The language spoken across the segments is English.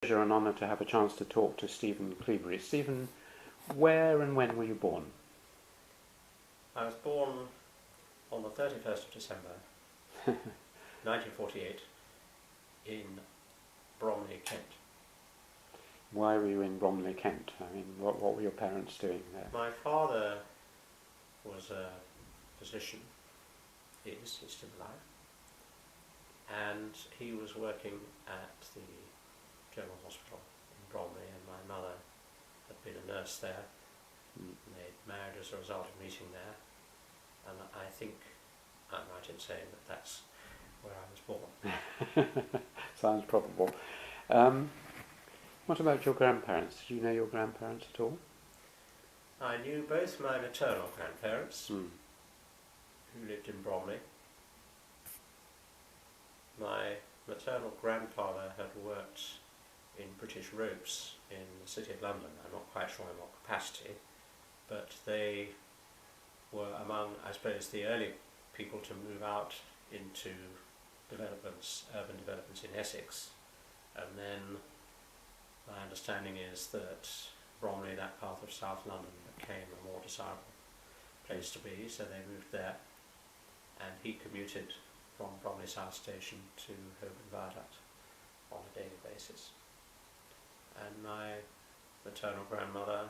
pleasure and honour to have a chance to talk to Stephen Cleobury. Stephen, where and when were you born? I was born on the 31st of December 1948 in Bromley, Kent. Why were you in Bromley, Kent? I mean, what were your parents doing there? My father was a physician, he's still alive, and he was working at the General Hospital in Bromley, and my mother had been a nurse there. And they'd married as a result of meeting there, and I think I'm right in saying that that's where I was born. Sounds probable. What about your grandparents? Did you know your grandparents at all? I knew both my maternal grandparents, who lived in Bromley. My maternal grandfather had worked in British ropes in the City of London. I'm not quite sure in what capacity, but they were among, I suppose, the early people to move out into developments, urban developments in Essex. And then my understanding is that Bromley, that part of South London, became a more desirable place to be, so they moved there. And he commuted from Bromley South Station to Holborn Viaduct on a daily basis. And my maternal grandmother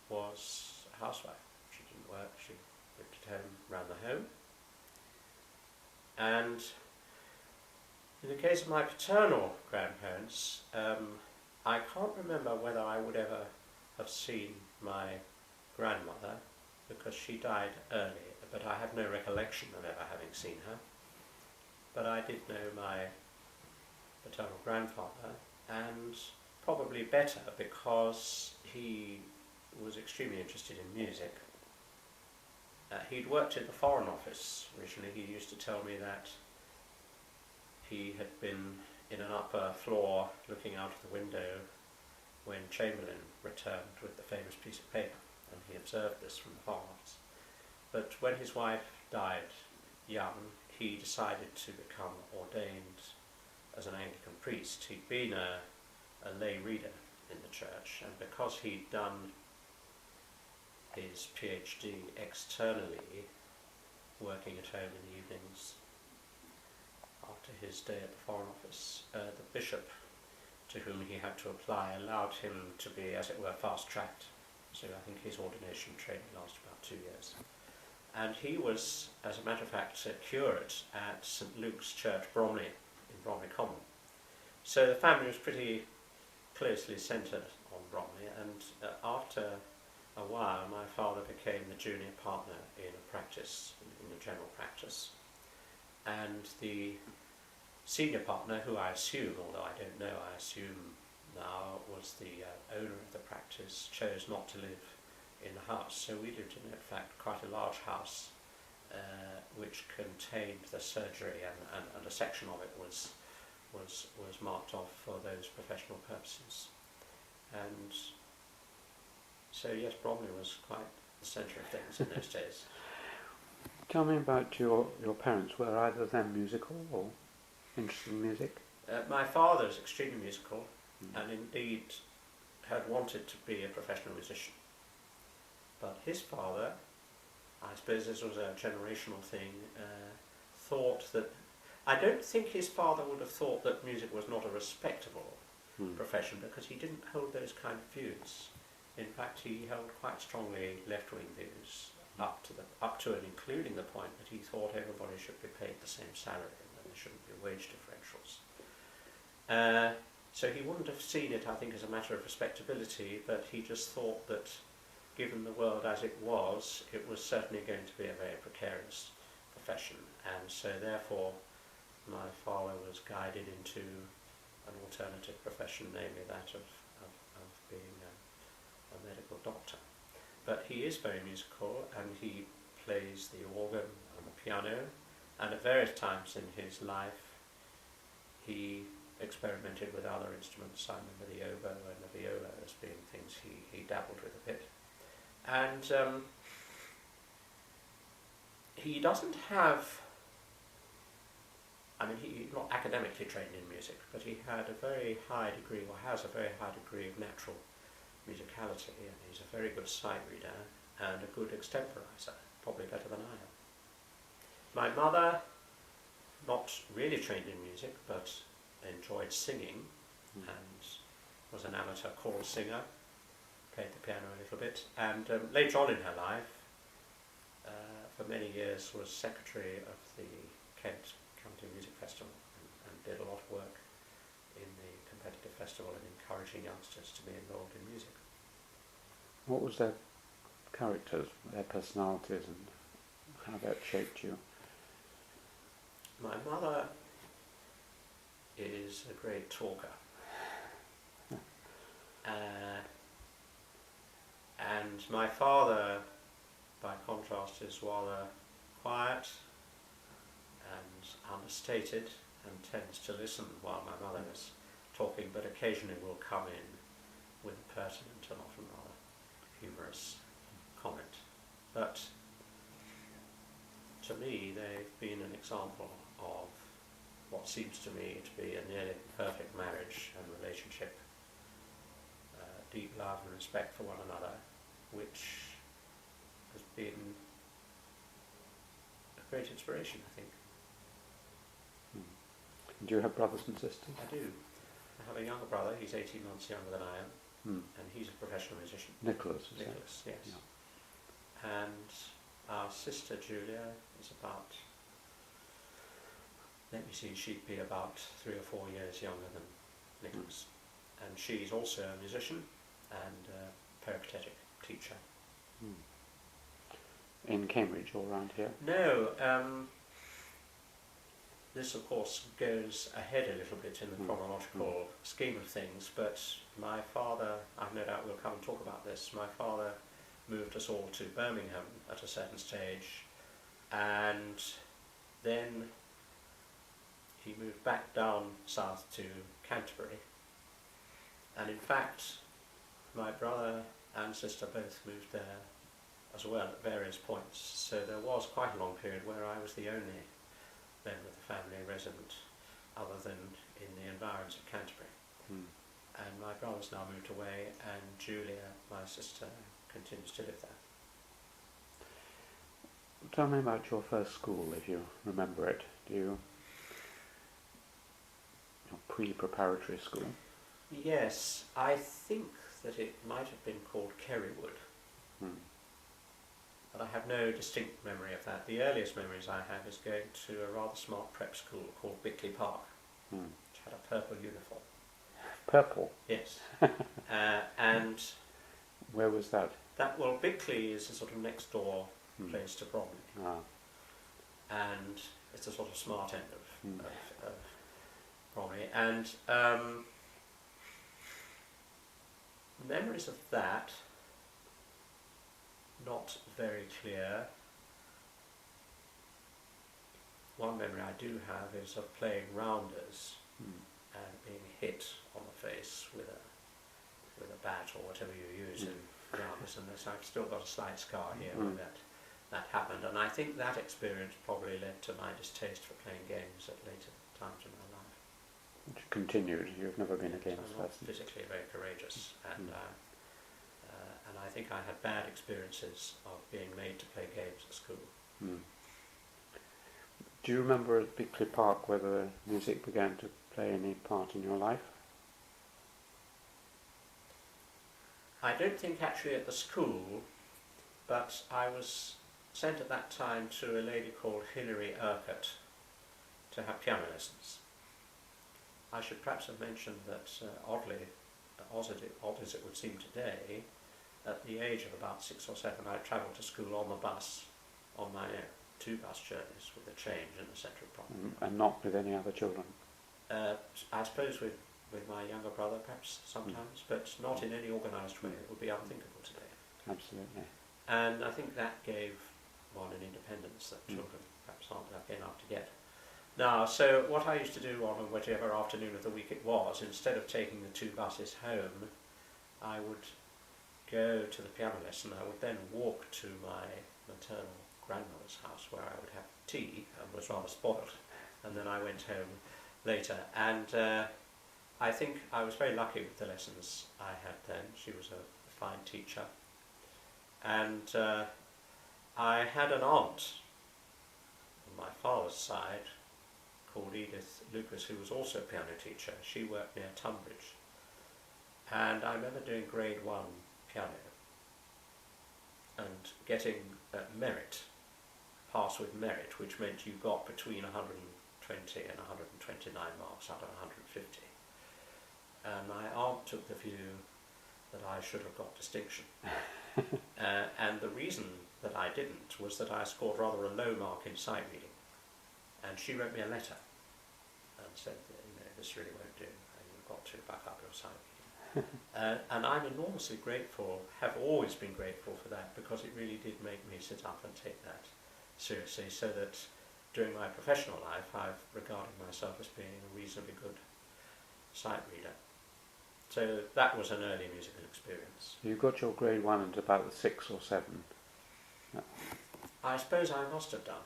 was a housewife. She didn't work, she lived at home, ran the home. And in the case of my paternal grandparents, I can't remember whether I would ever have seen my grandmother, because she died early, but I have no recollection of ever having seen her. But I did know my paternal grandfather, and probably better because he was extremely interested in music. He'd worked in the Foreign Office originally. He used to tell me that he had been in an upper floor looking out of the window when Chamberlain returned with the famous piece of paper, and he observed this from the Foreign Office. But when his wife died young, he decided to become ordained as an Anglican priest. He'd been a lay reader in the church, and because he'd done his PhD externally, working at home in the evenings after his day at the Foreign Office, the bishop to whom he had to apply allowed him to be, as it were, fast-tracked. So I think his ordination training lasted about 2 years. And he was, as a matter of fact, a curate at St Luke's Church, Bromley, in Bromley Common. So the family was pretty closely centred on Bromley, and after a while my father became the junior partner in a practice, in the general practice. And the senior partner, who I assume, although I don't know, I assume now was the owner of the practice, chose not to live in the house. So we lived in fact quite a large house which contained the surgery, and a section of it was marked off for those professional purposes. And so yes, Bromley was quite the centre of things in those days. Tell me about your parents. Were either of them musical or interested in music? My father is extremely musical, and indeed had wanted to be a professional musician. But his father, I suppose this was a generational thing, thought that, I don't think his father would have thought that music was not a respectable profession, because he didn't hold those kind of views. In fact, he held quite strongly left-wing views, up to and including the point that he thought everybody should be paid the same salary and that there shouldn't be wage differentials. So he wouldn't have seen it, I think, as a matter of respectability, but he just thought that given the world as it was certainly going to be a very precarious profession, and so therefore my father was guided into an alternative profession, namely that of being a medical doctor. But he is very musical, and he plays the organ and the piano, and at various times in his life he experimented with other instruments. I remember the oboe and the viola as being things he dabbled with a bit. And he doesn't have I mean, he's not academically trained in music, but he had a very high degree, or has a very high degree of natural musicality, and he's a very good sight reader and a good extemporizer, probably better than I am. My mother, not really trained in music, but enjoyed singing and was an amateur choral singer, played the piano a little bit, and later on in her life, for many years was secretary of the Kent County Music Festival and did a lot of work in the competitive festival and encouraging youngsters to be involved in music. What was their characters, their personalities, and how that shaped you? My mother is a great talker. And my father, by contrast, is rather quiet and understated and tends to listen while my mother is talking, but occasionally will come in with a pertinent and often rather humorous comment. But to me, they've been an example of what seems to me to be a nearly perfect marriage and relationship, deep love and respect for one another, which has been a great inspiration, I think. Do you have brothers and sisters? I do. I have a younger brother, he's 18 months younger than I am, and he's a professional musician. Nicholas, Nicholas, yes. Yeah. And our sister Julia is about, let me see, she'd be about 3 or 4 years younger than Nicholas. And she's also a musician and a peripatetic teacher. In Cambridge or around here? No, this of course goes ahead a little bit in the chronological scheme of things, but my father, I've no doubt we'll come and talk about this, my father moved us all to Birmingham at a certain stage, and then he moved back down south to Canterbury, and in fact my brother and sister both moved there as well at various points, so there was quite a long period where I was the only member of the family resident other than in the environs of Canterbury. And my brother's now moved away, and Julia, my sister, continues to live there. Tell me about your first school, if you remember it. Your pre-preparatory school? Yes, I think that it might have been called Kerrywood. But I have no distinct memory of that. The earliest memories I have is going to a rather smart prep school called Bickley Park, which had a purple uniform. Purple? Yes. And where was that? Well, Bickley is a sort of next door place to Bromley. And it's a sort of smart end of Bromley. And memories of that, not very clear. One memory I do have is of playing rounders and being hit on the face with a bat or whatever you use in rounders, and I've still got a slight scar here where that happened, and I think that experience probably led to my distaste for playing games at later times in my life. Which continued. You've never been a games I'm not person. physically very courageous, and I think I had bad experiences of being made to play games at school. Do you remember at Bickley Park whether music began to play any part in your life? I don't think actually at the school, but I was sent at that time to a lady called Hilary Urquhart to have piano lessons. I should perhaps have mentioned that, odd as it would seem today, at the age of about 6 or 7 I travelled to school on the bus, on my own, 2 bus journeys with a change in the centre of Bromley. And not with any other children? I suppose with my younger brother perhaps sometimes, but not in any organised way. It would be unthinkable today. Absolutely. And I think that gave one an independence that children perhaps aren't lucky enough to get. Now, so what I used to do on whatever afternoon of the week it was, instead of taking the 2 buses home, I would go to the piano lesson. I would then walk to my maternal grandmother's house where I would have tea and was rather spoiled. and then I went home later. And I think I was very lucky with the lessons I had then. She was a fine teacher. And I had an aunt on my father's side called Edith Lucas, who was also a piano teacher. She worked near Tunbridge. And I remember doing grade 1 piano and getting merit, pass with merit, which meant you got between 120 and 129 marks out of 150. And my aunt took the view that I should have got distinction. And the reason that I didn't was that I scored rather a low mark in sight reading. And she wrote me a letter and said, this really won't do, and you've got to back up your sight reading. And I'm enormously grateful, have always been grateful for that, because it really did make me sit up and take that seriously, so that during my professional life I've regarded myself as being a reasonably good sight reader. So that was an early musical experience. You got your grade 1 at about the 6 or 7? No. I suppose I must have done.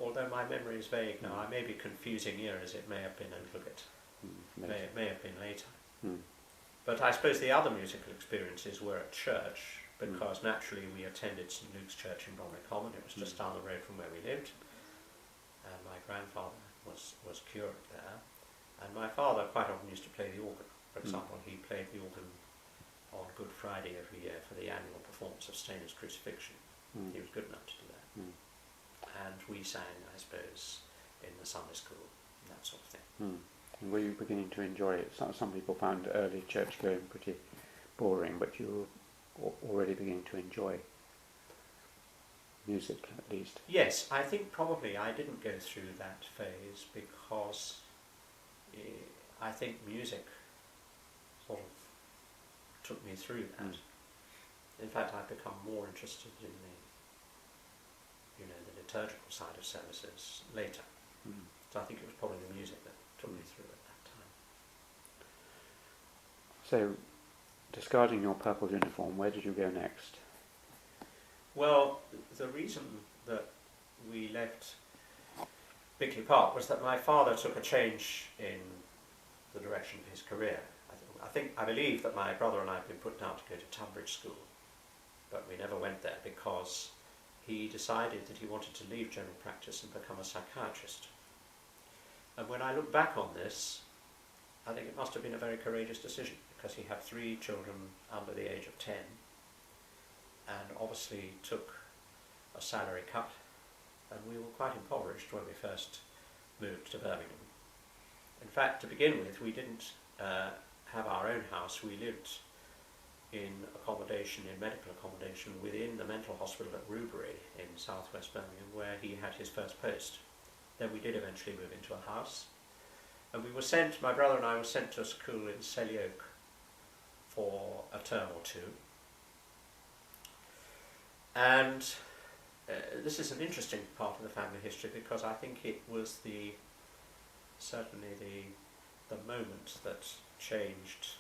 Although my memory is vague now, I may be confusing years, it may have been a little bit, it may have been later. But I suppose the other musical experiences were at church, because naturally we attended St Luke's Church in Bromley Common. It was just down the road from where we lived, and my grandfather was curate there, and my father quite often used to play the organ. For example, he played the organ on Good Friday every year for the annual performance of Stainer's Crucifixion. He was good enough to do that. And we sang, I suppose, in the Sunday school, and that sort of thing. And were you beginning to enjoy it? Some people found early church going pretty boring, but you were already beginning to enjoy music, at least. Yes, I think probably I didn't go through that phase because I think music sort of took me through that. In fact, I've become more interested in the liturgical side of services later. So I think it was probably the music that took me through at that time. So, discarding your purple uniform, where did you go next? Well, the reason that we left Bickley Park was that my father took a change in the direction of his career. I believe that my brother and I had been put down to go to Tunbridge School, but we never went there because he decided that he wanted to leave general practice and become a psychiatrist. And when I look back on this, I think it must have been a very courageous decision, because he had 3 children under the age of 10 and obviously took a salary cut, and we were quite impoverished when we first moved to Birmingham. In fact, to begin with, we didn't have our own house. We lived in accommodation, in medical accommodation within the mental hospital at Rubery in southwest Birmingham, where he had his first post. Then we did eventually move into a house, and we were sent, my brother and I were sent to a school in Selly Oak for a term or 2. And this is an interesting part of the family history, because I think it was certainly the moment that changed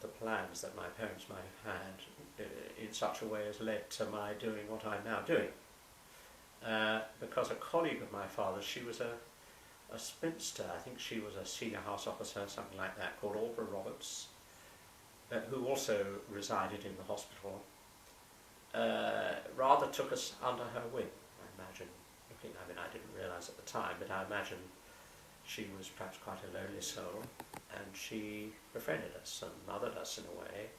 the plans that my parents might have had in such a way as led to my doing what I'm now doing. Because a colleague of my father's, she was a spinster, I think she was a senior house officer, something like that, called Albra Roberts, who also resided in the hospital, rather took us under her wing, I imagine. I didn't realise at the time, but I imagine she was perhaps quite a lonely soul, and she befriended us and mothered us in a way,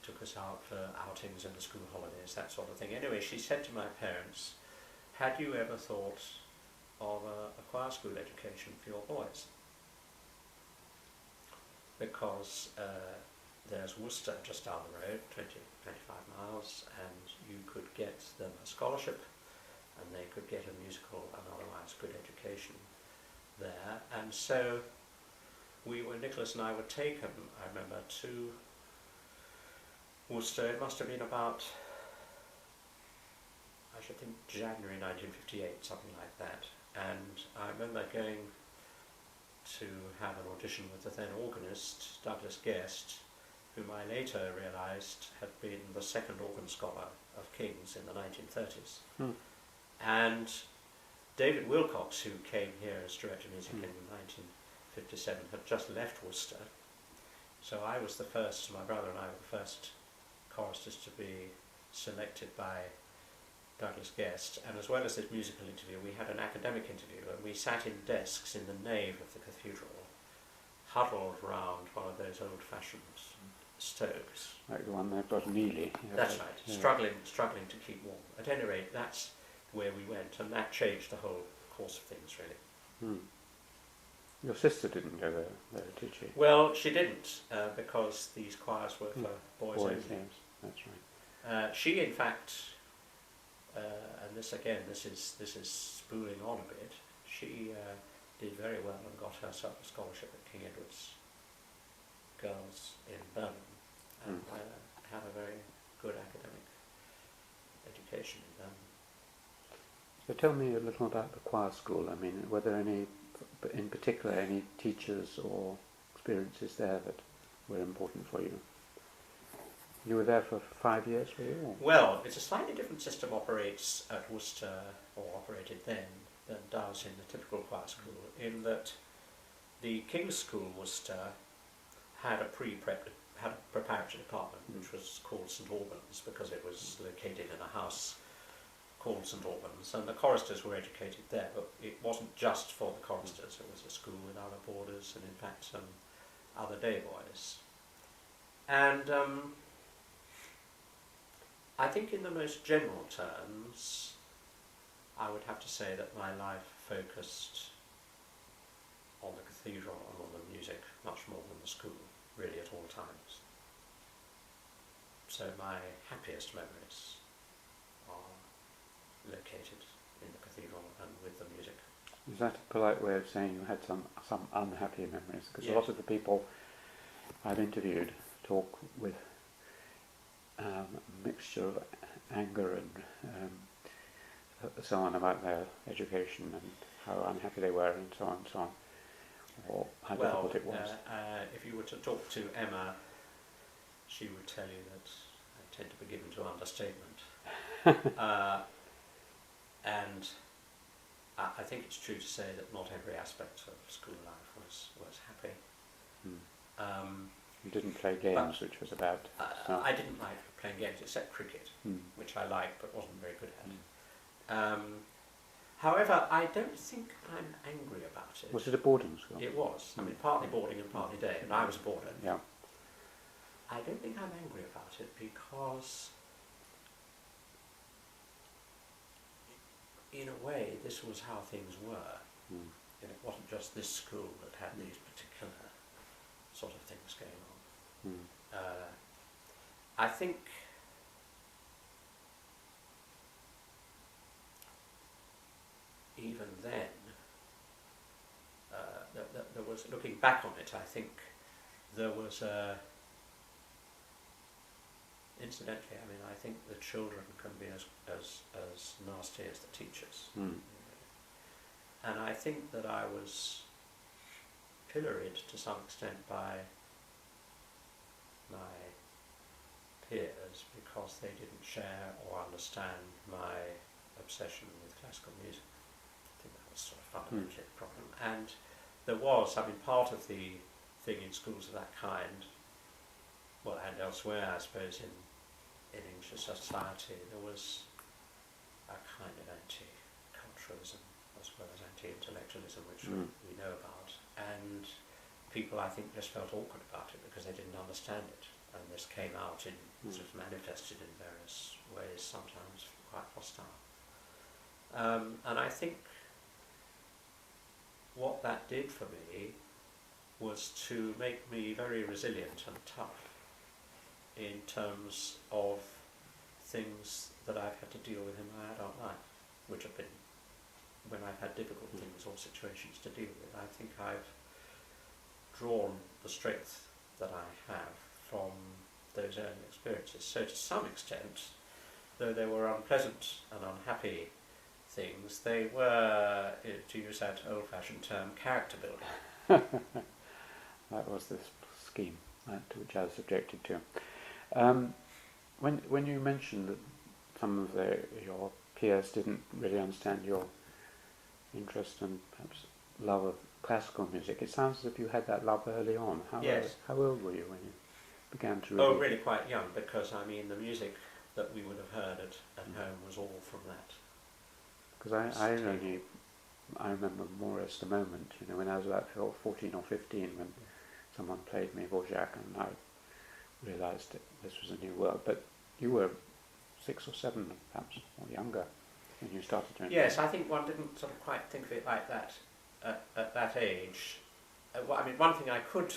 took us out for outings in the school holidays, that sort of thing. Anyway, she said to my parents, "Had you ever thought of a choir school education for your boys? Because there's Worcester just down the road, 25 miles, and you could get them a scholarship, and they could get a musical and otherwise good education there." And so Nicholas and I were taken, I remember, to Worcester. It must have been about, I should think, January 1958, something like that. And I remember going to have an audition with the then organist, Douglas Guest, whom I later realised had been the second organ scholar of King's in the 1930s. And David Wilcox, who came here as director of music in 1957, had just left Worcester. So I was the first, my brother and I were the first choristers to be selected by Douglas Guest. And as well as this musical interview, we had an academic interview, and we sat in desks in the nave of the cathedral, huddled round one of those old-fashioned stoves. Like the one they've got in Ely. That's right, yeah. struggling to keep warm. At any rate, that's where we went, and that changed the whole course of things, really. Your sister didn't go there, did she? Well, she didn't, because these choirs were for boys only. Yes, that's right. She, in fact, and this is spooling on a bit, she did very well and got herself a scholarship at King Edward's Girls in Birmingham, and had a very good academic education in Birmingham. So tell me a little about the choir school. I mean, were there any, in particular, any teachers or experiences there that were important for you? You were there for 5 years, were you? Or? Well, it's a slightly different system operates at Worcester, or operated then, than does in the typical choir school, in that the King's School Worcester had a preparatory department, which was called St Albans, because it was located in a house called St Albans, and the choristers were educated there, but it wasn't just for the choristers. It was a school with other boarders and in fact some other day boys. And I think in the most general terms, I would have to say that my life focused on the cathedral and on the music much more than the school, really at all times. So my happiest memories are located in the cathedral and with the music. Is that a polite way of saying you had some unhappy memories? Because Yes. a lot of the people I've interviewed talk with a mixture of anger and so on about their education and how unhappy they were and so on, or how difficult it was. If you were to talk to Emma, she would tell you that I tend to be given to understatement. And I think it's true to say that not every aspect of school life was happy. You didn't play games, which was about... I didn't like playing games except cricket, which I liked but wasn't very good at. However, I don't think I'm angry about it. Was it a boarding school? It was. I mean, partly boarding and partly day, and I was a boarder. Yeah. I don't think I'm angry about it because, in a way, this was how things were. And it wasn't just this school that had these particular sort of things going on. I think even then, there was, looking back on it, I think there was incidentally, I mean, I think the children can be as nasty as the teachers. And I think that I was pilloried to some extent by my peers because they didn't share or understand my obsession with classical music. I think that was sort of fundamentally the problem. And there was, I mean, part of the thing in schools of that kind, well, and elsewhere, I suppose, in English society, there was a kind of anti-culturalism as well as anti-intellectualism, which we know about. And people, I think, just felt awkward about it because they didn't understand it. And this came out in, sort of manifested in various ways, sometimes quite hostile. And I think what that did for me was to make me very resilient and tough in terms of things that I've had to deal with in my adult life, which have been when I've had difficult things or situations to deal with. I think I've drawn the strength that I have from those early experiences. So to some extent, though they were unpleasant and unhappy things, they were, to use that old-fashioned term, character building. That was the scheme to which I was subjected to. When you mentioned that some of your peers didn't really understand your interest and perhaps love of classical music. It sounds as if you had that love early on. Yes. How old were you when you began to Oh, really quite young, because I mean the music that we would have heard at home was all from that. Because I remember more as the moment, you know, when I was about 14 or 15, when someone played me Dvorak, and I realised that this was a new world. But you were 6 or 7, perhaps, or younger, when you started to. Yes, I think one didn't sort of quite think of it like that at that age. I mean, one thing I could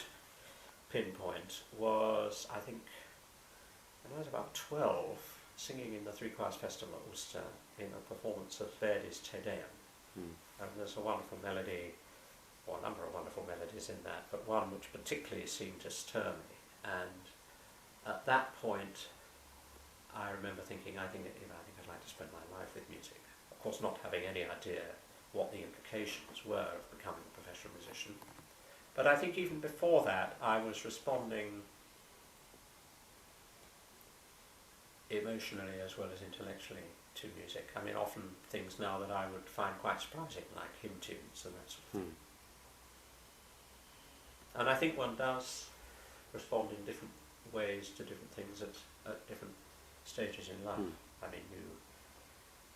pinpoint was, I think, when I was about 12, singing in the Three Choirs Festival at Worcester in a performance of Verdi's Te Deum. And there's a wonderful melody, or a number of wonderful melodies in that, but one which particularly seemed to stir me. And at that point, I remember thinking, I think I'd like to spend my life with music. Of course, not having any idea what the implications were of becoming a professional musician. But I think even before that, I was responding emotionally as well as intellectually to music. I mean, often things now that I would find quite surprising, like hymn tunes and that sort of thing. And I think one does respond in different ways to different things at different stages in life. I mean, you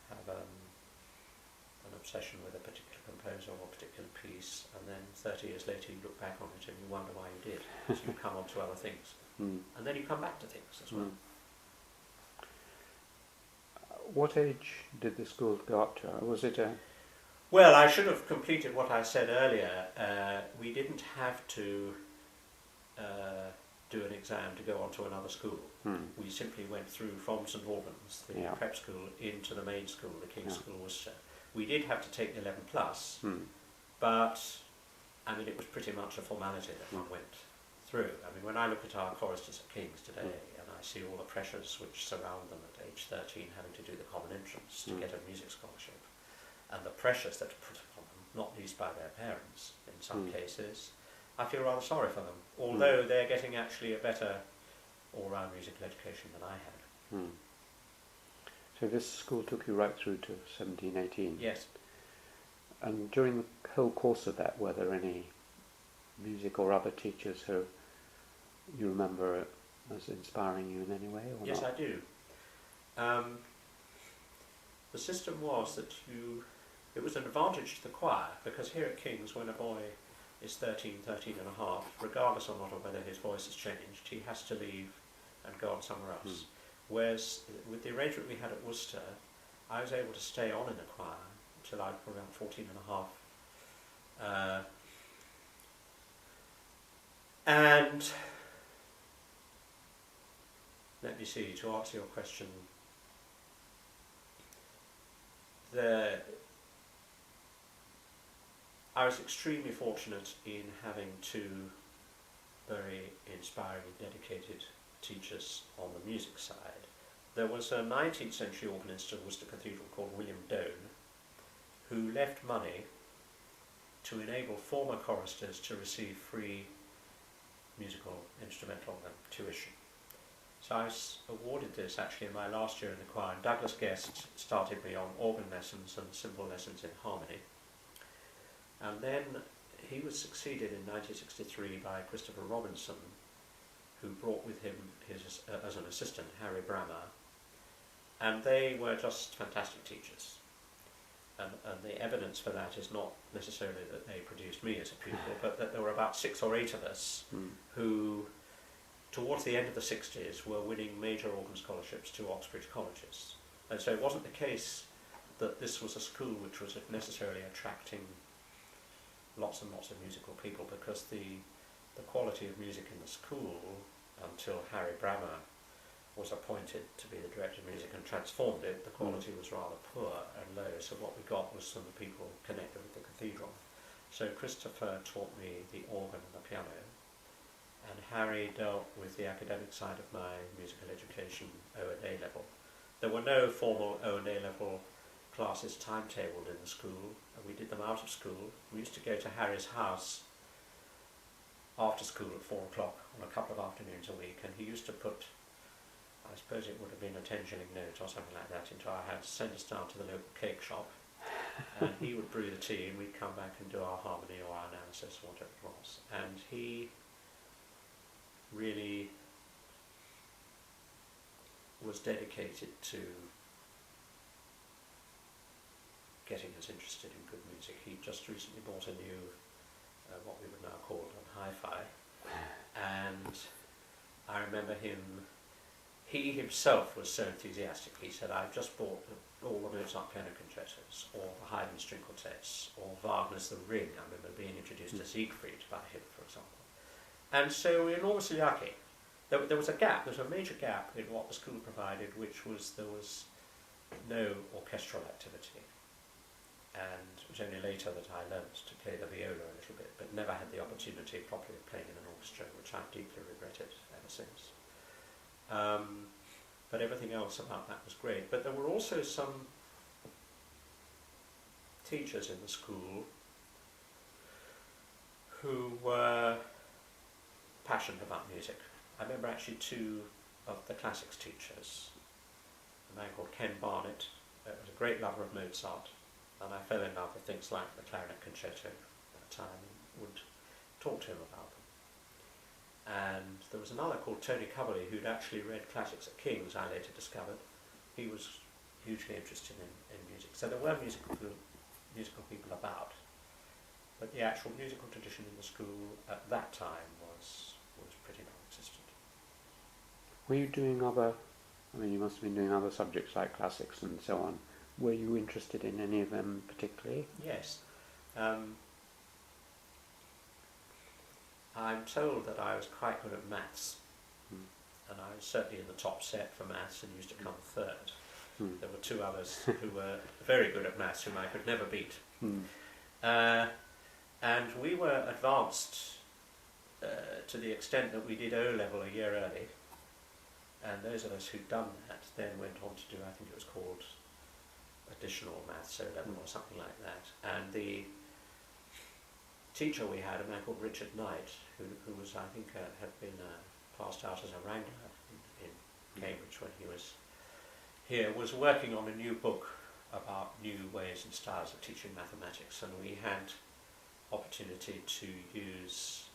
have an obsession with a particular composer or a particular piece, and then 30 years later you look back on it and you wonder why you did. So you come on to other things. And then you come back to things as well. What age did the school go up to? Was it a... Well, I should have completed what I said earlier. We didn't have to do an exam to go on to another school. We simply went through from St Albans, the prep school, into the main school, the King's School Worcester. We did have to take the 11 plus, but I mean it was pretty much a formality that one went through. I mean, when I look at our choristers at King's today, and I see all the pressures which surround them at age 13 having to do the common entrance to get a music scholarship, and the pressures that are put upon them, not least by their parents in some cases, I feel rather sorry for them, although they're getting actually a better all-round musical education than I had. So this school took you right through to 17, 18? Yes. And during the whole course of that, were there any music or other teachers who you remember as inspiring you in any way? Or yes, not? I do. The system was that it was an advantage to the choir, because here at King's, when a boy is 13 and a half, regardless or not of whether his voice has changed, he has to leave and go on somewhere else. Whereas with the arrangement we had at Worcester, I was able to stay on in the choir until I was around 14 and a half. And let me see, to answer your question, I was extremely fortunate in having two very inspiring and dedicated teachers on the music side. There was a 19th century organist at Worcester Cathedral called William Doane, who left money to enable former choristers to receive free musical instrumental tuition. So I was awarded this actually in my last year in the choir, and Douglas Guest started me on organ lessons and simple lessons in harmony. And then he was succeeded in 1963 by Christopher Robinson, who brought with him as an assistant Harry Brammer, and they were just fantastic teachers. And the evidence for that is not necessarily that they produced me as a pupil, but that there were about 6 or 8 of us who, towards the end of the 60s, were winning major organ scholarships to Oxbridge colleges. And so it wasn't the case that this was a school which was necessarily attracting lots and lots of musical people, because the quality of music in the school, until Harry Brammer was appointed to be the director of music and transformed it, the quality was rather poor and low, so what we got was some people connected with the cathedral. So Christopher taught me the organ and the piano, and Harry dealt with the academic side of my musical education, O and A level. There were no formal O and A level classes timetabled in the school, and we did them out of school. We used to go to Harry's house after school at 4 o'clock on a couple of afternoons a week, and he used to put, I suppose it would have been a 10-shilling note or something like that, into our house, send us down to the local cake shop, And he would brew the tea, and we'd come back and do our harmony or our analysis or whatever it was. And he really was dedicated to getting us interested in good music. He just recently bought a new, what we would now call an hi-fi, and I remember he himself was so enthusiastic. He said, "I've just bought all the Mozart piano concertos, or the Haydn string quartets, or Wagner's The Ring." I remember being introduced to Siegfried by him, for example. And so we were enormously lucky. There was a gap, there was a major gap in what the school provided, which was there was no orchestral activity. And it was only later that I learnt to play the viola a little bit, but never had the opportunity properly of playing in an orchestra, which I've deeply regretted ever since. But everything else about that was great. But there were also some teachers in the school who were passionate about music. I remember actually two of the classics teachers, a man called Ken Barnett, who was a great lover of Mozart, and I fell in love with things like the clarinet concerto at that time and would talk to him about them. And there was another called Tony Coverley who'd actually read classics at King's, I later discovered. He was hugely interested in music. So there were musical people about, but the actual musical tradition in the school at that time was pretty non-existent. Were you doing other, I mean, you must have been doing other subjects like classics and so on. Were you interested in any of them particularly? Yes. I'm told that I was quite good at maths, and I was certainly in the top set for maths and used to come third. There were two others who were very good at maths whom I could never beat. And we were advanced to the extent that we did O-level a year early, and those of us who'd done that then went on to do, I think it was called additional maths O-level or something like that. And the teacher we had, a man called Richard Knight, who was, I think, had been passed out as a wrangler in Cambridge when he was here, was working on a new book about new ways and styles of teaching mathematics, and we had opportunity to use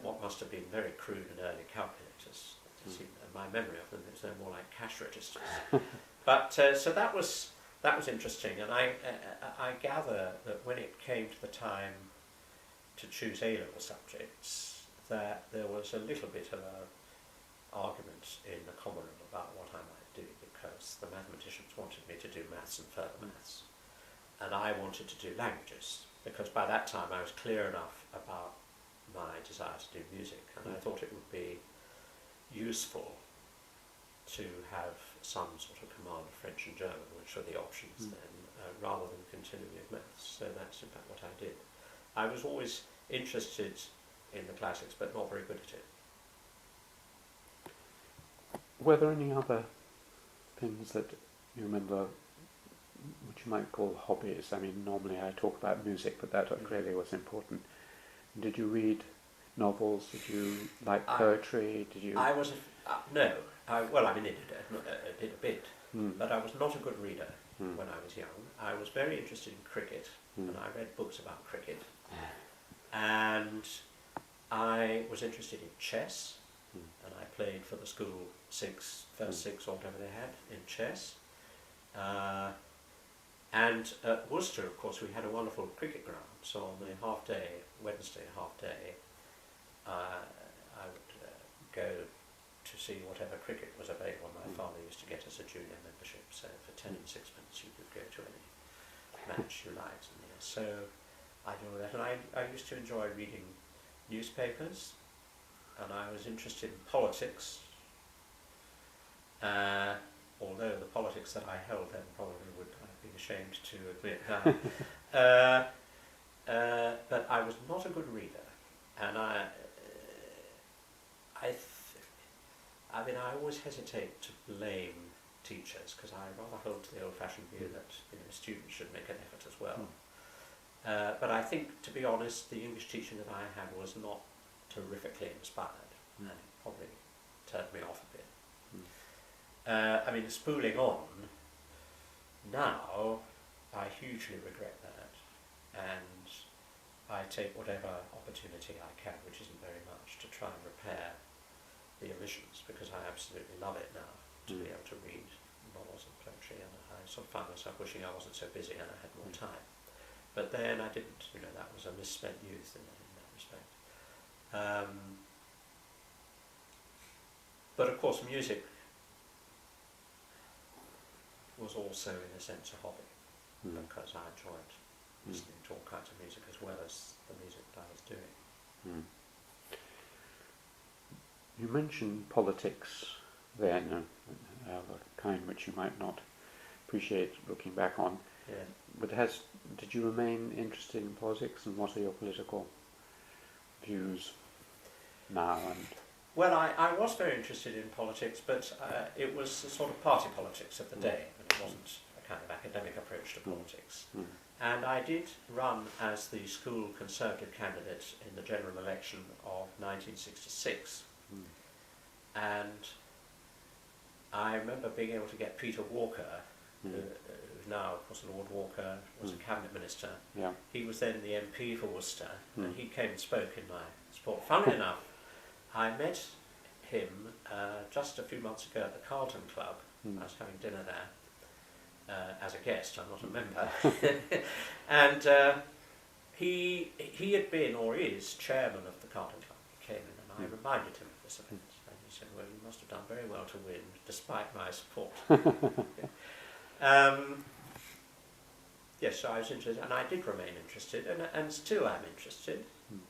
what must have been very crude and early calculators. My memory of them is they're more like cash registers. But so that was interesting, and I gather that when it came to the time to choose A-level subjects, that there was a little bit of an argument in the common room about what I might do, because the mathematicians wanted me to do maths and further maths, and I wanted to do languages, because by that time I was clear enough about my desire to do music, and I thought it would be useful to have some sort of command of French and German, which were the options then, rather than continuing with maths. So that's in fact what I did. I was always interested in the classics, but not very good at it. Were there any other things that you remember which you might call hobbies? I mean, normally I talk about music, but that clearly was important. Did you read novels? Did you like poetry? Did you? I was no. Well, I mean, I did a bit, but I was not a good reader when I was young. I was very interested in cricket, and I read books about cricket, and I was interested in chess, and I played for the school first six or whatever they had in chess. And at Worcester, of course, we had a wonderful cricket ground, so on the Wednesday half day, I would go to see whatever cricket was available. My father used to get us a junior membership, so for 10 and sixpence you could go to any match you liked. And so I did all that, and I used to enjoy reading newspapers, and I was interested in politics, although the politics that I held then probably would have been ashamed to admit now. But I was not a good reader, and I always hesitate to blame teachers, because I rather hold to the old-fashioned view that students should make an effort as well. But I think, to be honest, the English teaching that I had was not terrifically inspired, and it probably turned me off a bit. I mean, spooling on, now I hugely regret that, and I take whatever opportunity I can, which isn't very much, to try and repair the omissions, because I absolutely love it now to be able to read novels and poetry, and I sort of found myself wishing I wasn't so busy and I had more time. But then I didn't, that was a misspent youth in that respect. But of course music was also in a sense a hobby, because I enjoyed listening to all kinds of music as well as the music that I was doing. You mentioned politics then, a kind which you might not appreciate looking back on. Yeah. But did you remain interested in politics, and what are your political views now? Well, I was very interested in politics, but it was a sort of party politics of the day, and it wasn't a kind of academic approach to politics. And I did run as the school Conservative candidate in the general election of 1966. And I remember being able to get Peter Walker, who's now, of course, Lord Walker, was a cabinet minister. Yeah. He was then the MP for Worcester, and he came and spoke in my support. Funnily enough, I met him just a few months ago at the Carlton Club. I was having dinner there as a guest, I'm not a member. And he had been, or is, chairman of the Carlton Club. He came in and I reminded him of this event. And he said, well, you must have done very well to win, despite my support. Yes, so I was interested, and I did remain interested, and still am interested,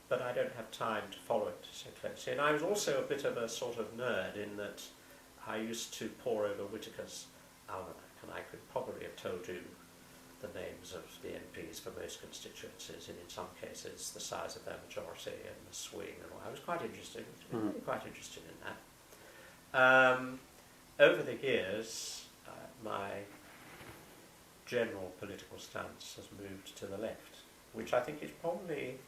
but I don't have time to follow it so closely. And I was also a bit of a sort of nerd in that I used to pore over Whitaker's almanac, and I could probably have told you the names of the MPs for most constituencies, and in some cases the size of their majority and the swing and all. I was quite interested, quite interested in that. Over the years, my general political stance has moved to the left, which I think is probably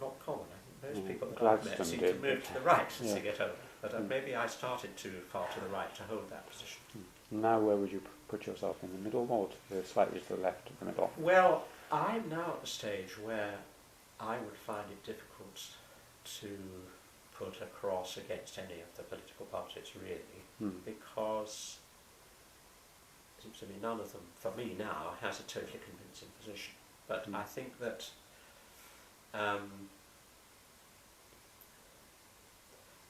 not common. I think most people that I've met seem to move to the right as they get older, but maybe I started too far to the right to hold that position. Now where would you put yourself, in the middle or slightly to the left of the middle? Well, I'm now at the stage where I would find it difficult to put a cross against any of the political parties, really, because it seems to me none of them, for me now, has a totally convincing position. But I think that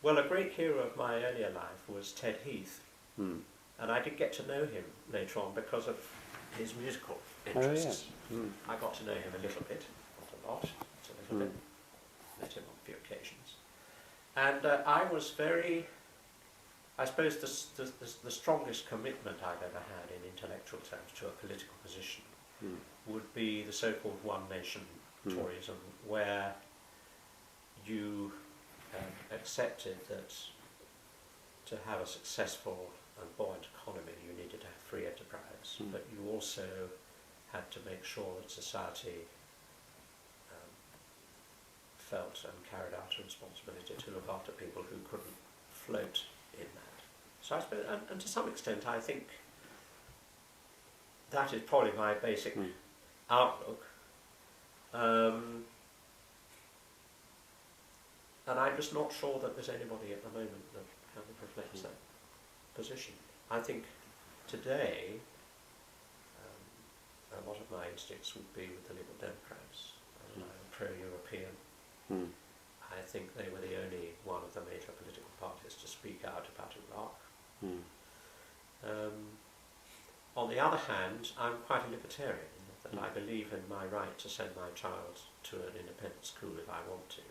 well, a great hero of my earlier life was Ted Heath, and I did get to know him later on because of his musical interests. I got to know him a little bit, not a lot, but a little bit. Met him on a few occasions. And I was very, I suppose the strongest commitment I've ever had in intellectual terms to a political position would be the so-called One Nation Toryism, where you accepted that to have a successful and buoyant economy you needed to have free enterprise, but you also had to make sure that society felt and carried out a responsibility to look after people who couldn't float in that. So I suppose, and to some extent I think that is probably my basic outlook. And I'm just not sure that there's anybody at the moment that kind of reflects that position. I think today a lot of my instincts would be with the Liberal Democrats. I'm pro-European. I think they were the only one of the major political parties to speak out about Iraq. On the other hand, I'm quite a libertarian in that I believe in my right to send my child to an independent school if I want to,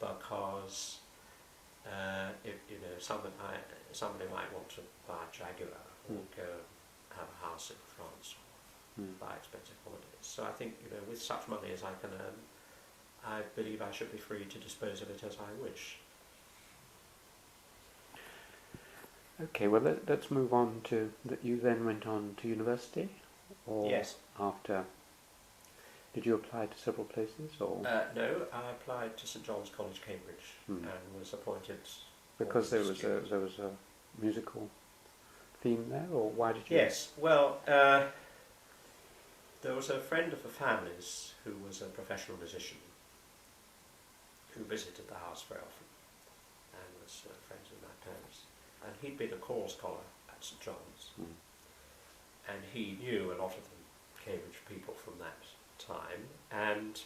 because if somebody might want to buy a Jaguar or go have a house in France or buy expensive holidays. So I think with such money as I can earn, I believe I should be free to dispose of it as I wish. Okay, well let's move on to that. You then went on to university, or yes. After? Did you apply to several places, or? No, I applied to St John's College, Cambridge, and was appointed. Because there was a musical theme there, or why did you? Yes, well, there was a friend of the family's who was a professional musician who visited the house very often and was friends with my parents. And he'd been a choral scholar at St John's, and he knew a lot of the Cambridge people from that time, and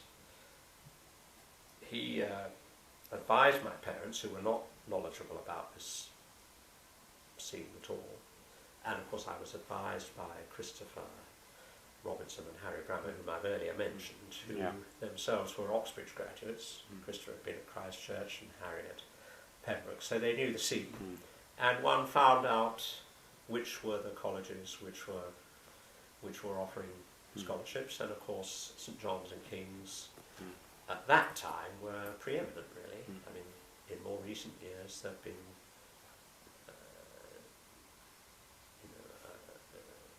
he advised my parents, who were not knowledgeable about this scene at all, and of course I was advised by Christopher Robinson and Harry Brammer, whom I've earlier mentioned, who themselves were Oxbridge graduates. Christopher had been at Christ Church and Harry at Pembroke, so they knew the scene. And one found out which were the colleges which were offering scholarships, and of course St John's and King's at that time were preeminent, really. I mean, in more recent years there have been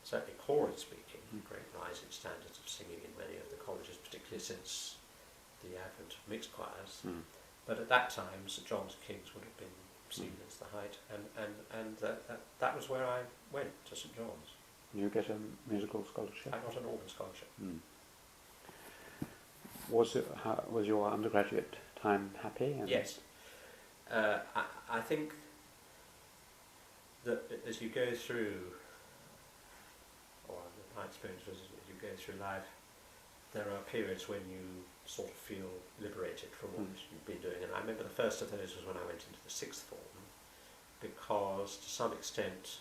certainly chorally speaking, great rise in standards of singing in many of the colleges, particularly since the advent of mixed choirs. But at that time, St John's and King's would have been seen as the height, and that was where I went, to St John's. You get a musical scholarship? I got an organ scholarship. Was your undergraduate time happy? Yes. I think that as you go through, or my experience was as you go through life, there are periods when you sort of feel liberated from what you've been doing. And I remember the first of those was when I went into the sixth form, because to some extent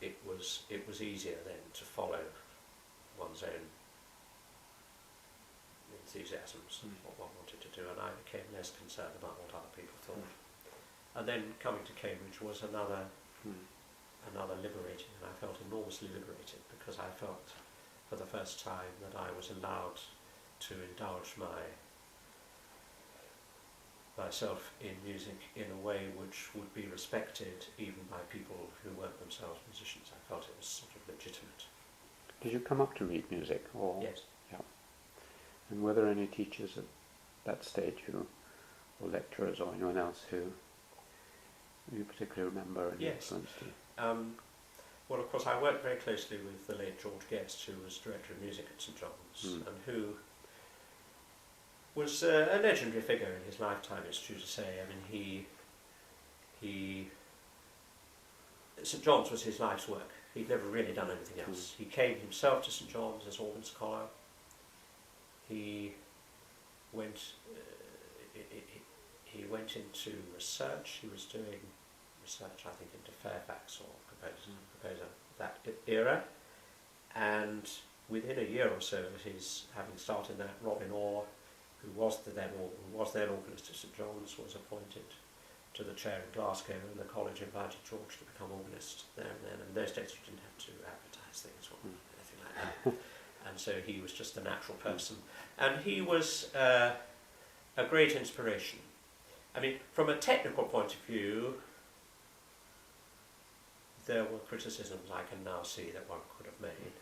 it was easier then to follow one's own enthusiasms and what one wanted to do, and I became less concerned about what other people thought. And then coming to Cambridge was another liberating, and I felt enormously liberated, because I felt for the first time that I was allowed to indulge myself in music in a way which would be respected even by people who weren't themselves musicians. I felt it was sort of legitimate. Did you come up to read music? Or? Yes. Yeah. And were there any teachers at that stage or lecturers or anyone else who you particularly remember and influenced you? Well, of course, I worked very closely with the late George Guest, who was Director of Music at St John's, and who was a legendary figure in his lifetime, it's true to say. I mean, St John's was his life's work. He'd never really done anything else. He came himself to St John's as organ scholar. He went into research. He was doing research, I think, into Fairfax or composer that era, and within a year or so of his having started that, Robin Orr, who was then organist at St John's, was appointed to the chair in Glasgow, and the college invited George to become organist there and then. And in those days you didn't have to advertise things or anything like that, and so he was just a natural person, and he was a great inspiration. I mean, from a technical point of view, there were criticisms I can now see that one could have made,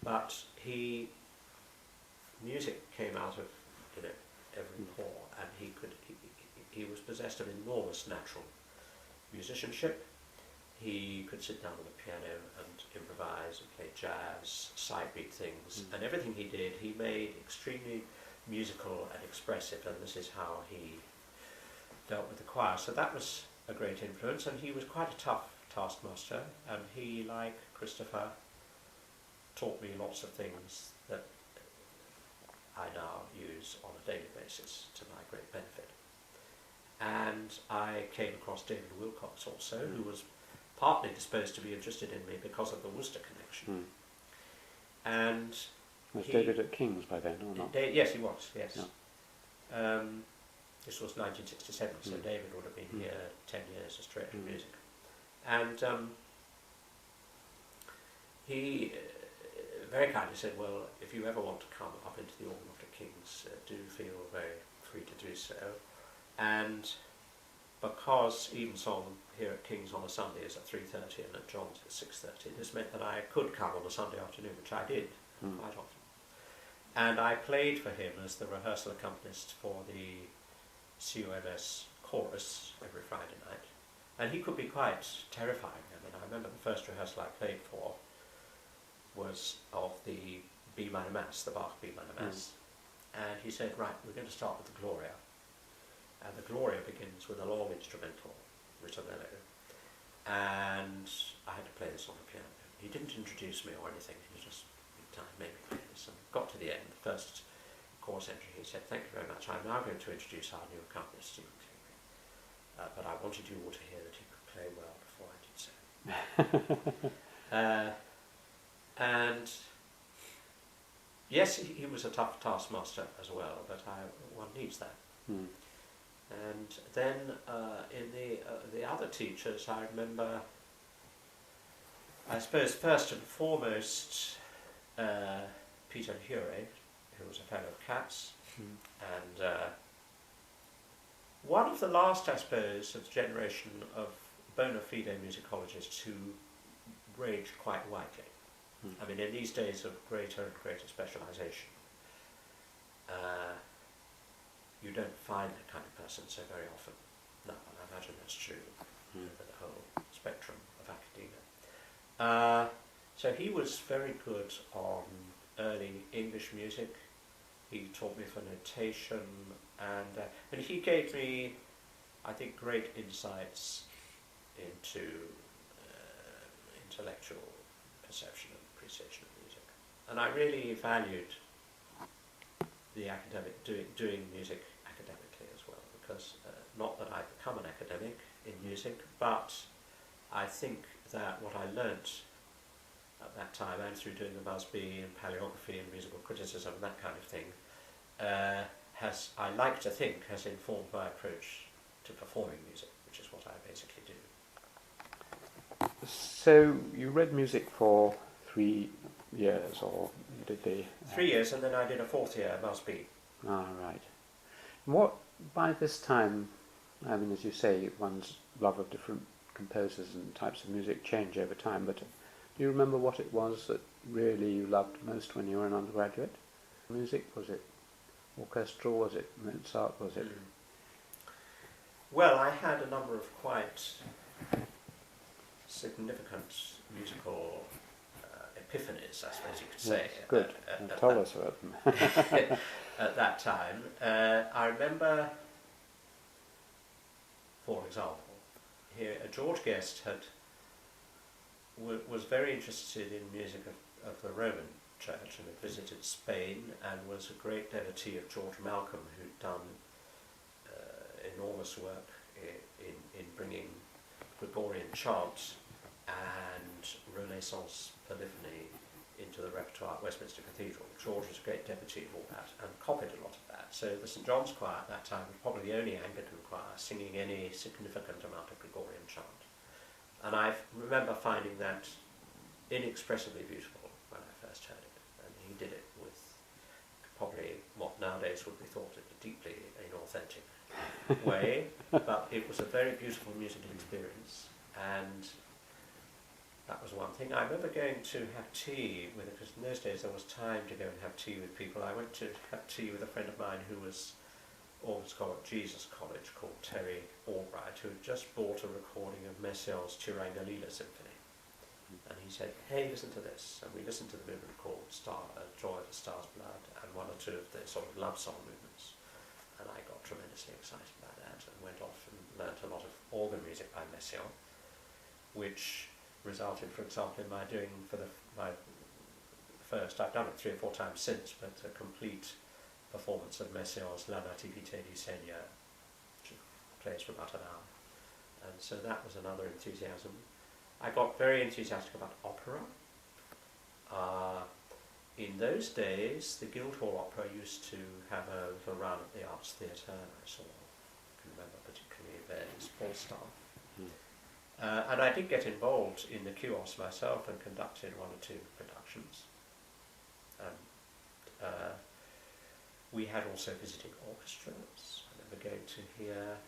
but music came out of every pore, and he was possessed of enormous natural musicianship. He could sit down on the piano and improvise and play jazz, side beat things, and everything he did he made extremely musical and expressive, and this is how he dealt with the choir. So that was a great influence, and he was quite a tough taskmaster, and he, like Christopher, taught me lots of things that I now use on a daily basis to my great benefit. And I came across David Wilcox also, who was partly disposed to be interested in me because of the Worcester connection. And was David at King's by then, or not? Yes, he was, yes. Yeah. This was 1967, so David would have been here 10 years as director of music. And he very kindly said, well, if you ever want to come up into the organ loft at King's, do feel very free to do so. And because evensong here at King's on a Sunday is at 3:30 and at John's at 6:30, this meant that I could come on a Sunday afternoon, which I did quite often. And I played for him as the rehearsal accompanist for the COMS chorus every Friday night. And he could be quite terrifying. I mean, I remember the first rehearsal I played for, was of the B minor Mass, the Bach B minor Mass. And he said, right, we're going to start with the Gloria. And the Gloria begins with a long instrumental ritornello. And I had to play this on the piano. He didn't introduce me or anything, he just made me play this. And got to the end, the first chorus entry, he said, thank you very much, I'm now going to introduce our new accompanist, Stephen Cleobury. But I wanted you all to hear that he could play well before I did so. And yes, he was a tough taskmaster as well, but one needs that. And then in the other teachers, I remember, I suppose first and foremost, Peter Hure, who was a fellow of Katz, and one of the last, I suppose, of the generation of bona fide musicologists who ranged quite widely. I mean, in these days of greater and greater specialisation, you don't find that kind of person so very often. No, and I imagine that's true for the whole spectrum of academia. So he was very good on early English music. He taught me for notation, and he gave me, I think, great insights into intellectual perception and appreciation of music. And I really valued the academic, doing music academically as well, because not that I've become an academic in music, but I think that what I learnt at that time, and through doing the Busby and paleography and musical criticism and that kind of thing, has, I like to think, has informed my approach to performing music, which is what I basically do. So you read music for 3 years, or did they? 3 years, and then I did a 4th year at Busby. Ah, right. What, by this time, I mean, as you say, one's love of different composers and types of music change over time, but do you remember what it was that really you loved most when you were an undergraduate? Music? Was it orchestral? Was it Mozart? Was it? Well, I had a number of quite significant musical epiphanies, I suppose you could say. Yes, good. Tell us about them. At that time. I remember, for example, here George Guest was very interested in music of the Roman Church and had visited Spain and was a great devotee of George Malcolm, who'd done enormous work in bringing Gregorian chant and Renaissance polyphony into the repertoire at Westminster Cathedral. George was a great devotee of all that and copied a lot of that. So the St John's Choir at that time was probably the only Anglican choir singing any significant amount of Gregorian chant. And I remember finding that inexpressibly beautiful when I first heard it. And he did it with probably what nowadays would be thought of a deeply inauthentic way, but it was a very beautiful musical experience. And that was one thing. I remember going to have tea with, because in those days there was time to go and have tea with people. I went to have tea with a friend of mine who was Organ Scholar at Jesus College, called Terry Albright, who had just bought a recording of Messiaen's Turangalila Symphony. And he said, hey, listen to this. And we listened to the movement called Joy of the Star's Blood, and one or two of the sort of love song movements. And I got tremendously excited by that and went off and learnt a lot of organ music by Messiaen, which resulted, for example, in my doing my first, I've done it 3 or 4 times since, but a complete performance of Messiaen's La Nativité du Seigneur, which plays for about an hour. And so that was another enthusiasm. I got very enthusiastic about opera. In those days, the Guildhall Opera used to have a little run at the Arts Theatre, and I can remember particularly Verdi's Falstaff. And I did get involved in the QOS myself and conducted 1 or 2 productions. We had also visiting orchestras. I remember going to hear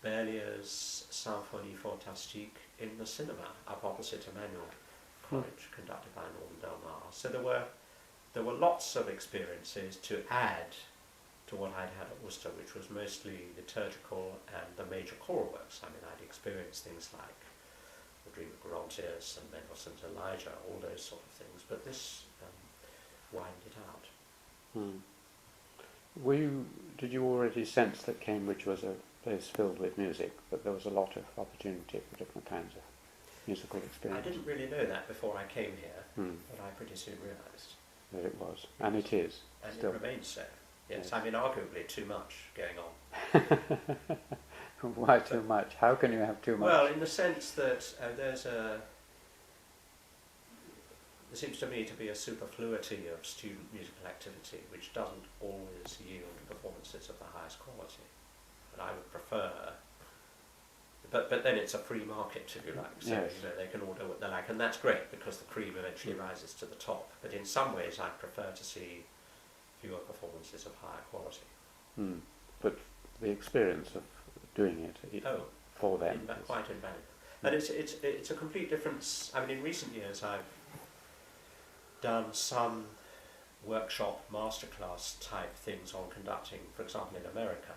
Berlioz's Symphonie Fantastique in the cinema up opposite Emmanuel College, conducted by Norman Delmar. So there were lots of experiences to add to what I'd had at Worcester, which was mostly liturgical and the major choral works. I mean, I'd experienced things like the Dream of Gerontius and Mendelssohn's Elijah, all those sort of things. But this widened it out. Did you already sense that Cambridge was a place filled with music, that there was a lot of opportunity for different kinds of musical experience? I didn't really know that before I came here, but I pretty soon realised that it was, and it is. And still. It remains so. Yes, I mean, arguably too much going on. Why too much? How can you have too much? Well, in the sense that there seems to me to be a superfluity of student musical activity which doesn't always yield performances of the highest quality. And I would prefer, but then it's a free market, if you like, so yes. They can order what they like, and that's great because the cream eventually rises to the top. But in some ways I prefer to see fewer performances of higher quality. But the experience of doing it for them is quite invaluable. And it's a complete difference. I mean, in recent years I've done some workshop masterclass type things on conducting, for example in America,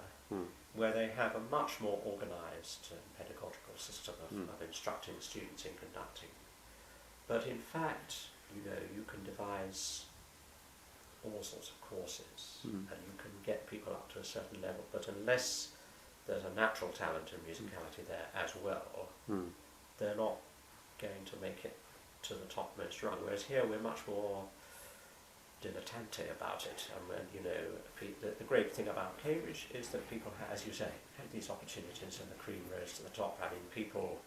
where they have a much more organised pedagogical system of instructing students in conducting. But in fact, you can devise all sorts of courses and you can get people up to a certain level, but unless there's a natural talent and musicality there as well, they're not going to make it to the topmost rung. Whereas here we're much more dilettante about it, and the great thing about Cambridge is that people, as you say, had these opportunities and the cream rose to the top. I mean, people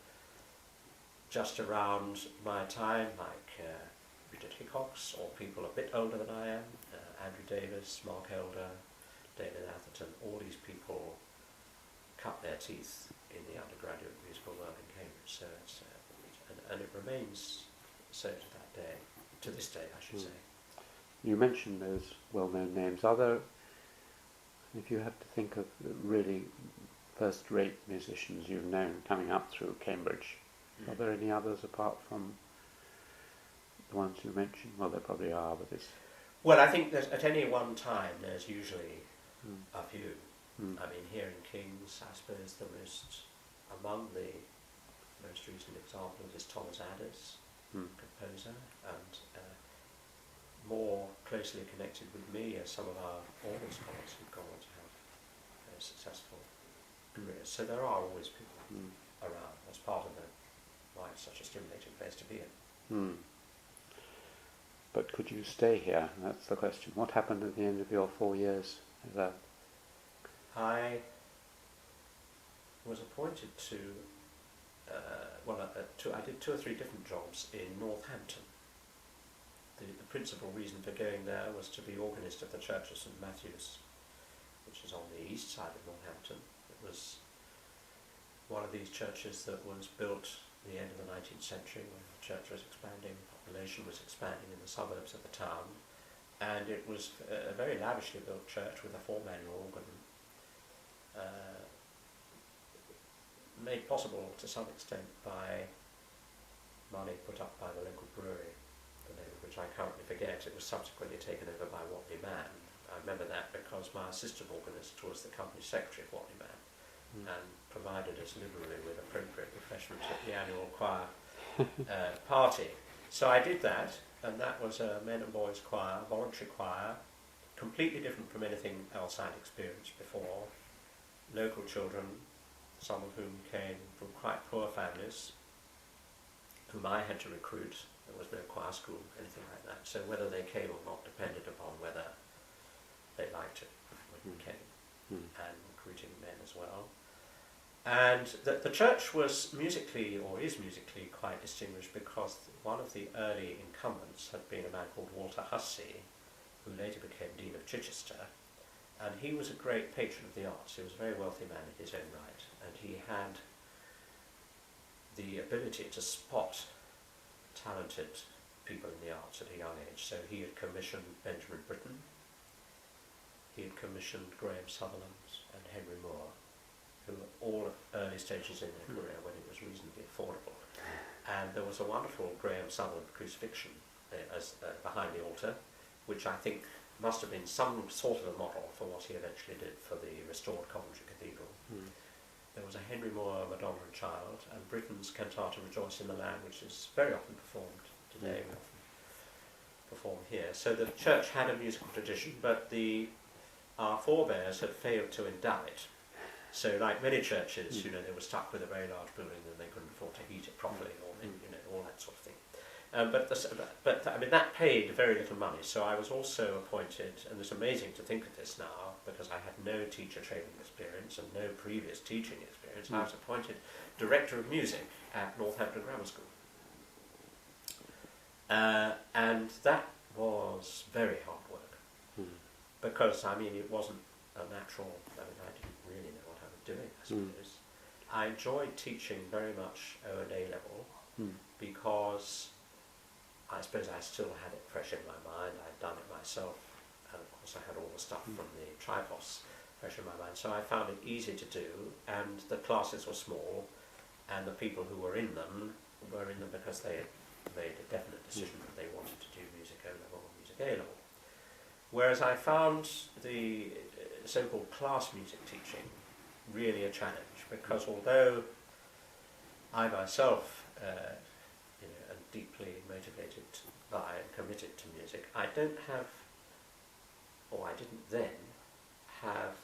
just around my time, like Richard Hickox, or people a bit older than I am, Andrew Davis, Mark Elder, David Atherton, all these people cut their teeth in the undergraduate musical world in Cambridge. So it's, and it remains so to this day, I should say. You mentioned those well-known names. Are there, if you have to think of really first-rate musicians you've known coming up through Cambridge, are there any others apart from the ones you mentioned? Well, there probably are, but it's... Well, I think that at any one time there's usually a few. I mean, here in King's, I suppose among the most recent examples is Thomas Addis, composer, and more closely connected with me are some of our organ scholars who've gone on to have very successful careers. So there are always people around. That's part of why it's such a stimulating place to be in. But could you stay here? That's the question. What happened at the end of your 4 years? I was appointed to, I did 2 or 3 different jobs in Northampton. The principal reason for going there was to be organist of the Church of St Mathias, which is on the east side of Northampton. It was one of these churches that was built at the end of the 19th century when the church was expanding, the population was expanding in the suburbs of the town, and it was a very lavishly built church with a 4-manual organ, made possible to some extent by money put up by the local brewery, the name of which I currently forget. It was subsequently taken over by Watley Man. I remember that because my assistant organist was the company secretary at Watley Man and provided us liberally with appropriate refreshments at the annual choir party. So I did that, and that was a men and boys choir, voluntary choir, completely different from anything else I'd experienced before. Local children, some of whom came from quite poor families, whom I had to recruit. There was no choir school, anything like that. So whether they came or not depended upon whether they liked it when they came, and recruiting men as well. And the church was musically, or is musically, quite distinguished because one of the early incumbents had been a man called Walter Hussey, who later became Dean of Chichester, and he was a great patron of the arts. He was a very wealthy man in his own right, and he had the ability to spot talented people in the arts at a young age. So he had commissioned Benjamin Britten, he had commissioned Graham Sutherland and Henry Moore, who were all at early stages in their career when it was reasonably affordable. And there was a wonderful Graham Sutherland crucifixion behind the altar, which I think must have been some sort of a model for what he eventually did for the restored Coventry Cathedral. there was a Henry Moore Madonna and Child, and Britain's Cantata Rejoice in the Land, which is very often performed today. We often perform here. So the church had a musical tradition, but our forebears had failed to endow it. So, like many churches, they were stuck with a very large building and they couldn't afford to heat it properly, or all that sort of thing. But I mean, that paid very little money. So I was also appointed, and it's amazing to think of this now, because I had no teacher training experience and no previous teaching experience. I was appointed director of music at Northampton Grammar School, and that was very hard work, because I mean, it wasn't a natural. I mean, I didn't really know what I was doing, I suppose. I enjoyed teaching very much O and A level, because I suppose I still had it fresh in my mind. I'd done it myself, and of course I had all the stuff from the tripos fresh in my mind. So I found it easy to do, and the classes were small, and the people who were in them because they had made a definite decision that they wanted to do music O level or music A level. Whereas I found the so-called class music teaching really a challenge, because although I myself am deeply motivated by and committed to music, I didn't then have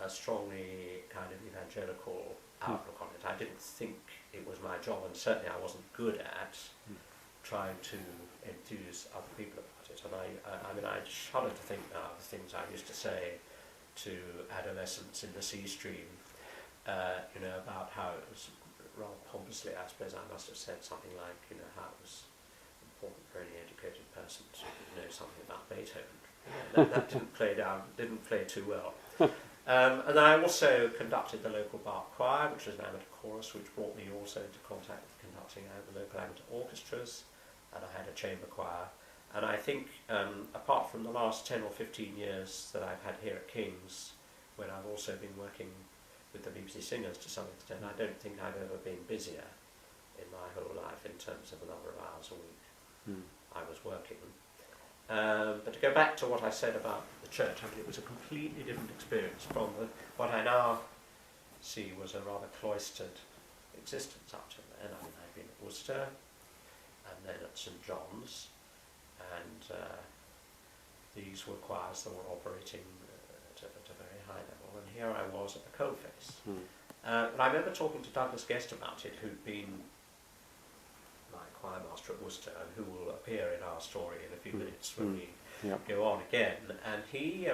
a strongly kind of evangelical outlook on it. I didn't think it was my job, and certainly I wasn't good at trying to enthuse other people about it. And I mean, I shudder to think now of the things I used to say to adolescents in the C stream, about how it was rather pompously, I suppose I must have said something like, how it was important for any educated person to know something about Beethoven. That didn't play too well. And I also conducted the local Bach choir, which was an amateur chorus, which brought me also into contact with conducting the local amateur orchestras, and I had a chamber choir. And I think, apart from the last 10 or 15 years that I've had here at King's, when I've also been working with the BBC Singers to some extent, I don't think I've ever been busier in my whole life in terms of the number of hours a week I was working. But to go back to what I said about the church, I mean, it was a completely different experience from what I now see was a rather cloistered existence up to then. I mean, I've been at Worcester, and then at St John's, and these were choirs that were operating at a very high level, and here I was at the coalface. And I remember talking to Douglas Guest about it, who'd been my choir master at Worcester, and who will appear in our story in a few minutes when we go on again. And he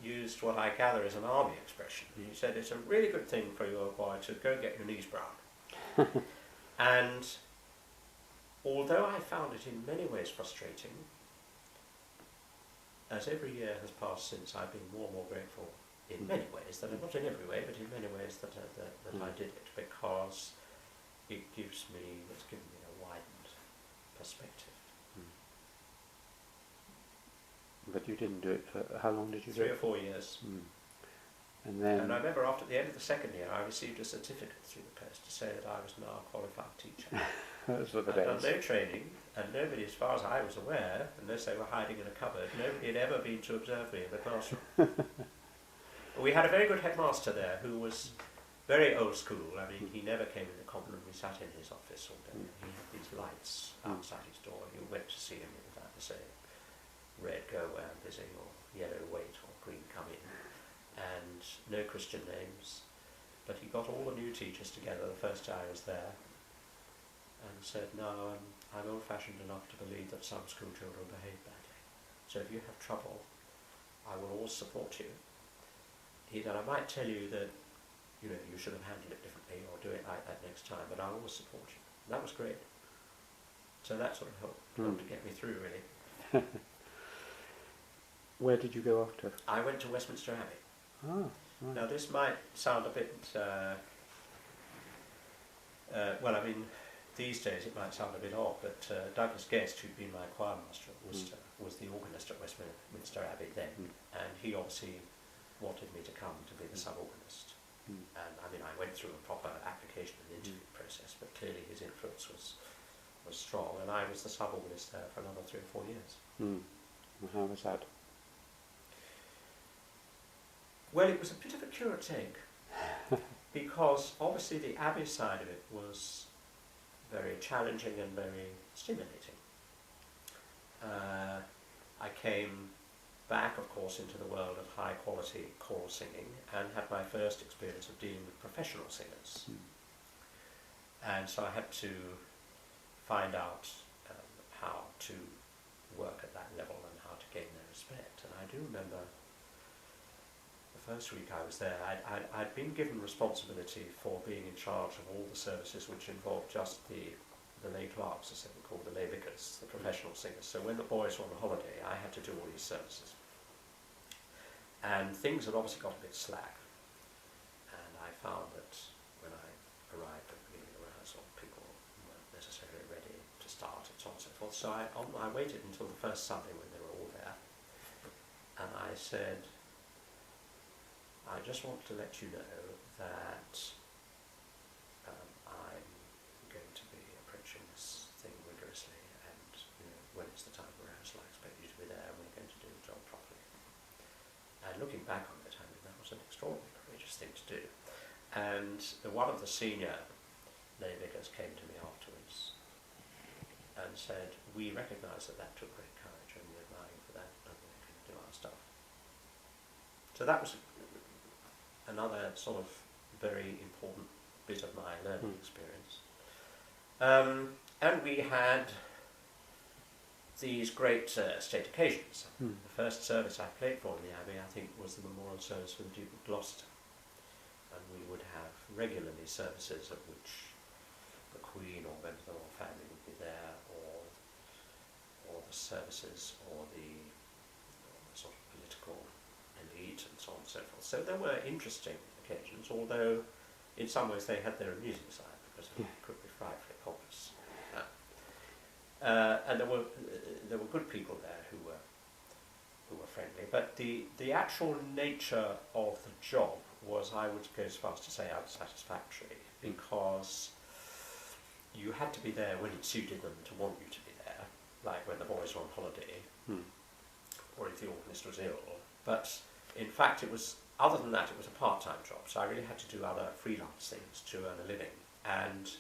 used what I gather is an army expression. He said, it's a really good thing for your boy to go get your knees brown. And although I found it in many ways frustrating, as every year has passed since, I've been more and more grateful in many ways, not in every way, but in many ways that I did it, because it's given me a widened perspective. But you didn't do it for, how long did you do it? 3 or 4 years. And then... And I remember after the end of the second year, I received a certificate through the post to say that I was now a qualified teacher. Those were the I'd days. done no training, and nobody, as far as I was aware, unless they were hiding in a cupboard, nobody had ever been to observe me in the classroom. We had a very good headmaster there who was very old school. I mean, he never came in the common room. We sat in his office all day. He had these lights outside his door. You went to see him, you would either say, red, go where I'm busy, or yellow, wait, or green, come in. And no Christian names. But he got all the new teachers together the first day I was there and said, no, I'm old-fashioned enough to believe that some school children behave badly. So if you have trouble, I will always support you. He said, I might tell you that you should have handled it differently or do it like that next time, but I'll always support you. And that was great. So that sort of helped to get me through, really. Where did you go after? I went to Westminster Abbey. Oh, right. Now this might sound a bit, well, I mean, these days it might sound a bit odd, but Douglas Guest, who'd been my choir master at Worcester, was the organist at Westminster Abbey then, and he obviously wanted me to come to be the sub-organist. And I mean, I went through a proper application and interview process, but clearly his influence was strong, and I was the sub-organist there for another 3 or 4 years. Well, how was that? Well, it was a bit of a curate's egg, because obviously the Abbey side of it was very challenging and very stimulating. I came back, of course, into the world of high quality choral singing and had my first experience of dealing with professional singers. And so I had to find out how to work at that level and how to gain their respect. And I do remember the first week I was there, I'd been given responsibility for being in charge of all the services which involved just the lay clerks, as they were called, the lay vicars, the professional singers. So when the boys were on holiday, I had to do all these services. And things had obviously got a bit slack. And I found that when I arrived at the beginning of the rehearsal, people weren't necessarily ready to start, and so on and so forth. So I waited until the first Sunday when they were all there. And I said, I just want to let you know that I'm going to be approaching this thing rigorously, and when it's the time for rehearsal, I expect you to be there, and we're going to do the job properly. And looking back on it, I mean, that was an extraordinarily courageous thing to do. And one of the senior lay vicars came to me afterwards and said, we recognise that took great courage, and we admire you for that, and we're going to do our stuff. So that was another sort of very important bit of my learning experience. And we had these great state occasions. The first service I played for in the Abbey, I think, was the memorial service for the Duke of Gloucester. And we would have regularly services at which the Queen or members of the royal family would be there, or the services, or the sort of political elite, and so on and so forth. So there were interesting occasions, although in some ways they had their amusing side, because it could be frightfully pompous. And there were good people there who were friendly, but the actual nature of the job was, I would go as far as to say, unsatisfactory, because you had to be there when it suited them to want you to be there, like when the boys were on holiday, or if the organist was ill. But in fact, it was, other than that, it was a part-time job, so I really had to do other freelance things to earn a living. And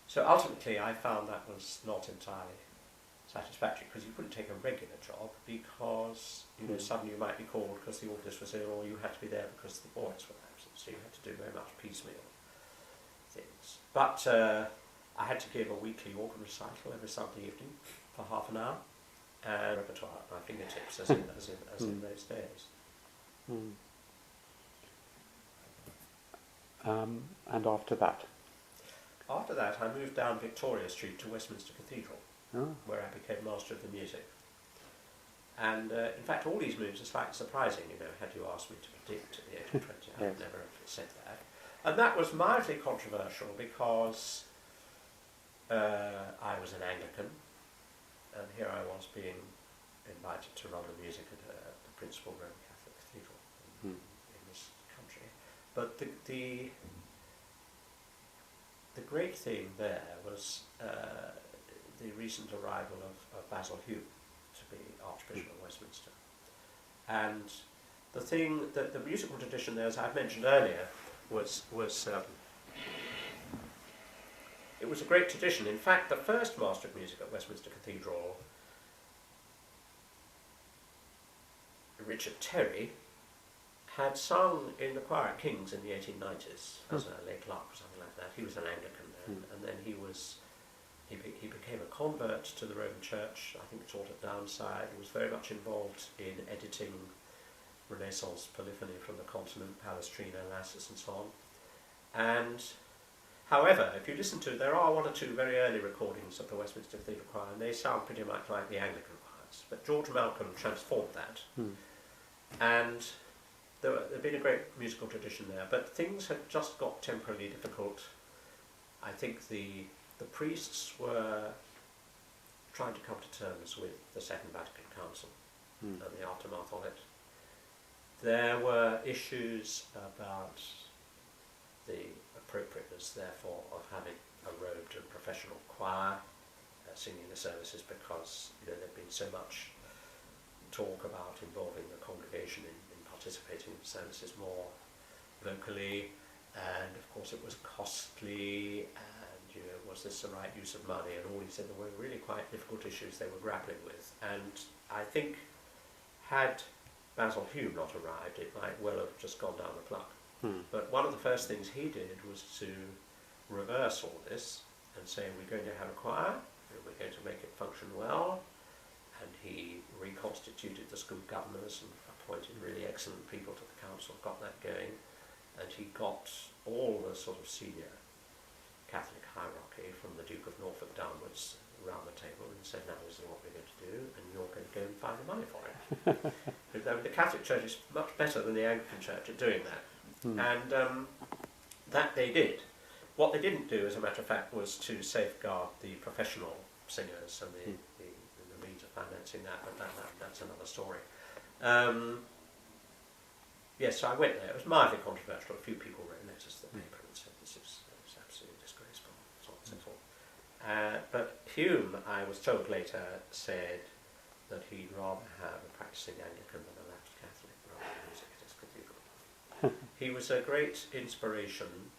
so ultimately I found that was not entirely satisfactory, because you couldn't take a regular job, because suddenly you might be called because the organist was ill, or you had to be there because the boys were absent, so you had to do very much piecemeal things. But I had to give a weekly organ recital every Sunday evening for half an hour, and repertoire at my fingertips, as in those days. And after that? After that, I moved down Victoria Street to Westminster Cathedral, where I became Master of the Music. And in fact, all these moves are slightly surprising, had you asked me to predict at the age of 20, I would never have said that. And that was mildly controversial, because I was an Anglican, and here I was being invited to run the music at the principal Roman Catholic cathedral in this country. But the great thing there was the recent arrival of Basil Hume to be Archbishop of Westminster. And the thing that the musical tradition there, as I've mentioned earlier, was it was a great tradition. In fact, the first Master of Music at Westminster Cathedral, Richard Terry, had sung in the choir at King's in the 1890s as a lay clerk or something like that. He was an Anglican then, and then he became a convert to the Roman Church, I think taught at Downside. He was very much involved in editing Renaissance polyphony from the continent, Palestrina, Lassus and so on. And however, if you listen to, there are one or two very early recordings of the Westminster Cathedral Choir, and they sound pretty much like the Anglican choirs. But George Malcolm transformed that. And there'd been a great musical tradition there, but things had just got temporarily difficult. I think the priests were trying to come to terms with the Second Vatican Council and the aftermath of it. There were issues about the appropriateness, therefore, of having a robed and professional choir singing the services, because there'd been so much talk about involving the congregation in participating in services more vocally, and of course it was costly, and was this the right use of money, and all he said there were really quite difficult issues they were grappling with. And I think had Basil Hume not arrived, it might well have just gone down the plug. But one of the first things he did was to reverse all this and say, we're going to have a choir, and we're going to make it function well. And he reconstituted the school governors and appointed really excellent people to the council, got that going, and he got all the sort of senior Catholic hierarchy from the Duke of Norfolk downwards around the table and said, now this is what we're going to do, and you're going to go and find the money for it. The Catholic Church is much better than the Anglican Church at doing that. And that they did. What they didn't do, as a matter of fact, was to safeguard the professional singers and the means of financing that, but that's another story. Yes, so I went there. It was mildly controversial. A few people wrote letters to the paper and said this is absolutely disgraceful, so on and so forth. But Hume, I was told later, said that he'd rather have a practicing Anglican than a lapsed Catholic rather than music at his cathedral. He was a great inspiration.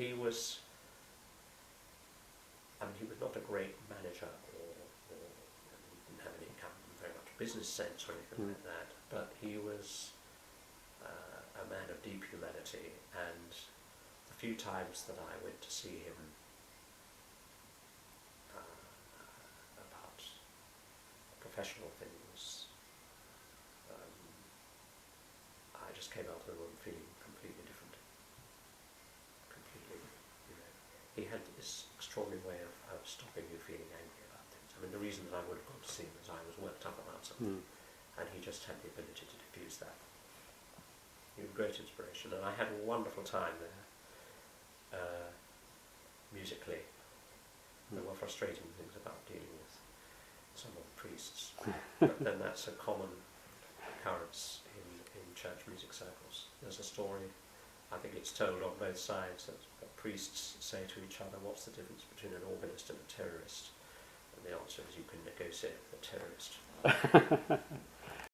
He was not a great manager, or he didn't have any income, very much business sense or anything like that, but he was a man of deep humanity, and the few times that I went to see him about professional things, I just came out of the room feeling completely different. Completely, he had this extraordinary way of stopping you feeling angry about things. I mean, the reason that I would have gone to see him is I was worked up about something, and he just had the ability to diffuse that. He was a great inspiration, and I had a wonderful time there, musically. There were frustrating things about dealing with some of the priests, but then that's a common occurrence in church music circles. There's a story, I think it's told on both sides, that priests say to each other, what's the difference between an organist and a terrorist? And the answer is you can negotiate with a terrorist.